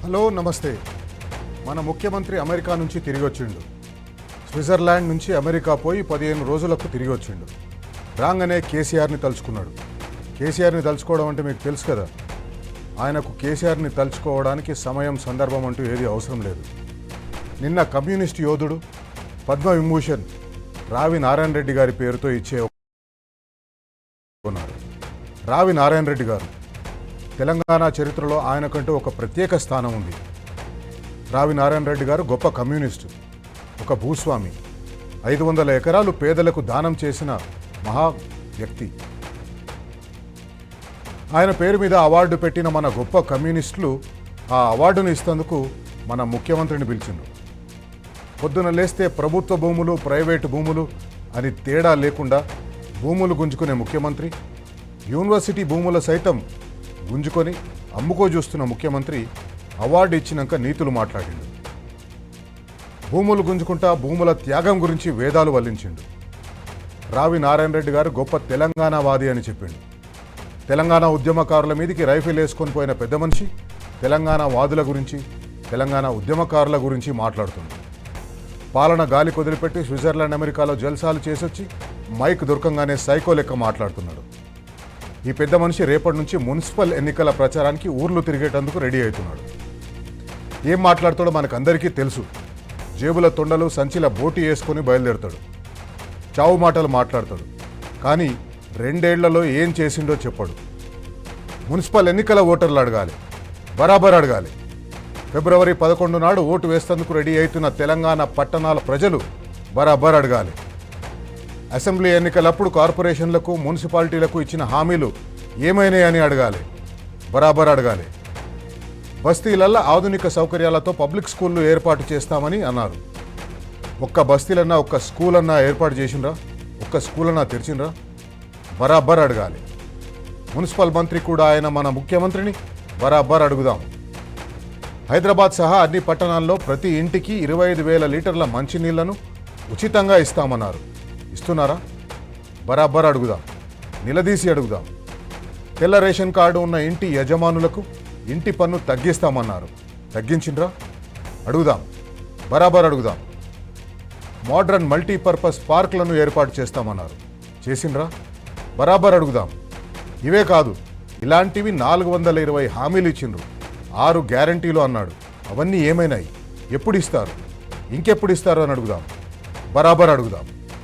Hello నమస్తే. మన ముఖ్యమంత్రి అమెరికా నుంచి తిరిగి వచ్చిండు. స్విట్జర్లాండ్ నుంచి అమెరికా పోయి 15 రోజులకు తిరిగి వచ్చిండు. రాగానే కేసీఆర్ని తలుచుకున్నాడు. కేసీఆర్ని తలుచుకోవడం అంటే మీకు తెలుసు కదా, ఆయనకు కేసీఆర్ని తలుచుకోవడానికి సమయం సందర్భం అంటూ ఏది అవసరం లేదు. నిన్న కమ్యూనిస్ట్ యోధుడు పద్మవిభూషణ్ రావి నారాయణ రెడ్డి గారి పేరుతో ఇచ్చే ఉన్నారు. రావి నారాయణ రెడ్డి గారు తెలంగాణ చరిత్రలో ఆయనకంటూ ఒక ప్రత్యేక స్థానం ఉంది. రావి నారాయణ రెడ్డి గారు గొప్ప కమ్యూనిస్టు, ఒక భూస్వామి, 500 ఎకరాలు పేదలకు దానం చేసిన మహా వ్యక్తి. ఆయన పేరు మీద అవార్డు పెట్టిన మన గొప్ప కమ్యూనిస్టులు ఆ అవార్డును ఇస్తేందుకు మన ముఖ్యమంత్రిని పిలిచిండ్రు. పొద్దున లేస్తే ప్రభుత్వ భూములు, ప్రైవేటు భూములు అని తేడా లేకుండా భూములు గుంజుకునే ముఖ్యమంత్రి, యూనివర్సిటీ భూముల సైతం గుంజుకొని అమ్ముకో చూస్తున్న ముఖ్యమంత్రి అవార్డు ఇచ్చినాక నీతులు మాట్లాడిండు. భూములు గుంజుకుంటా భూముల త్యాగం గురించి వేదాలు వల్లించిండు. రావి నారాయణ రెడ్డి గారు గొప్ప తెలంగాణవాది అని చెప్పిండు. తెలంగాణ ఉద్యమకారుల మీదకి రైఫిల్ వేసుకొని పోయిన పెద్ద మనిషి తెలంగాణ వాదుల గురించి, తెలంగాణ ఉద్యమకారుల గురించి మాట్లాడుతుంది. పాలన గాలి కొదిలిపెట్టి స్విట్జర్లాండ్, అమెరికాలో జల్సాలు చేసొచ్చి మైక్ దొరకంగానే సైకో లెక్క మాట్లాడుతున్నాడు. ఈ పెద్ద మనిషి రేపటి నుంచి మున్సిపల్ ఎన్నికల ప్రచారానికి ఊర్లు తిరిగేటందుకు రెడీ అవుతున్నాడు. ఏం మాట్లాడతాడో మనకందరికీ తెలుసు. జేబుల తొండలు, సంచిల బోటి వేసుకొని బయలుదేరుతాడు. చావు మాటలు మాట్లాడతాడు. కానీ 2 ఏళ్లలో ఏం చేసిండో చెప్పాడు. మున్సిపల్ ఎన్నికల ఓటర్లు అడగాలి, బరాబర్ అడగాలి. ఫిబ్రవరి 11 నాడు ఓటు వేసేందుకు రెడీ అవుతున్న తెలంగాణ పట్టణాల ప్రజలు బరాబర్ అడగాలి. అసెంబ్లీ ఎన్నికలప్పుడు కార్పొరేషన్లకు, మున్సిపాలిటీలకు ఇచ్చిన హామీలు ఏమైనాయని అడగాలి, బరాబర్ అడగాలి. బస్తీలల్లో ఆధునిక సౌకర్యాలతో పబ్లిక్ స్కూళ్ళు ఏర్పాటు చేస్తామని అన్నారు. ఒక్క బస్తీలన్నా, ఒక్క స్కూల్ అన్నా ఏర్పాటు చేసిండ్రా? ఒక్క స్కూల్ అన్నా తెరిచిండ్రా? బరాబర్ అడగాలి. మున్సిపల్ మంత్రి కూడా ఆయన మన ముఖ్యమంత్రిని బరాబర్ అడుగుదాం. హైదరాబాద్ సహా అన్ని పట్టణాల్లో ప్రతి ఇంటికి 25,000 లీటర్ల మంచినీళ్లను ఉచితంగా ఇస్తామన్నారు. ఇస్తున్నారా? బరాబర్ అడుగుదాం, నిలదీసి అడుగుదాం. తెల్ల రేషన్ కార్డు ఉన్న ఇంటి యజమానులకు ఇంటి పన్ను తగ్గిస్తామన్నారు. తగ్గించిండ్రా? అడుగుదాం, బరాబర్ అడుగుదాం. మోడ్రన్ మల్టీపర్పస్ పార్కులను ఏర్పాటు చేస్తామన్నారు. చేసిండ్రా? బరాబర్ అడుగుదాం. ఇవే కాదు, ఇలాంటివి 420 హామీలు ఇచ్చిండ్రు. 6 గ్యారంటీలు అన్నాడు. అవన్నీ ఏమైనాయి? ఎప్పుడు ఇస్తారు? ఇంకెప్పుడు ఇస్తారు అని అడుగుదాం, బరాబర్ అడుగుదాం.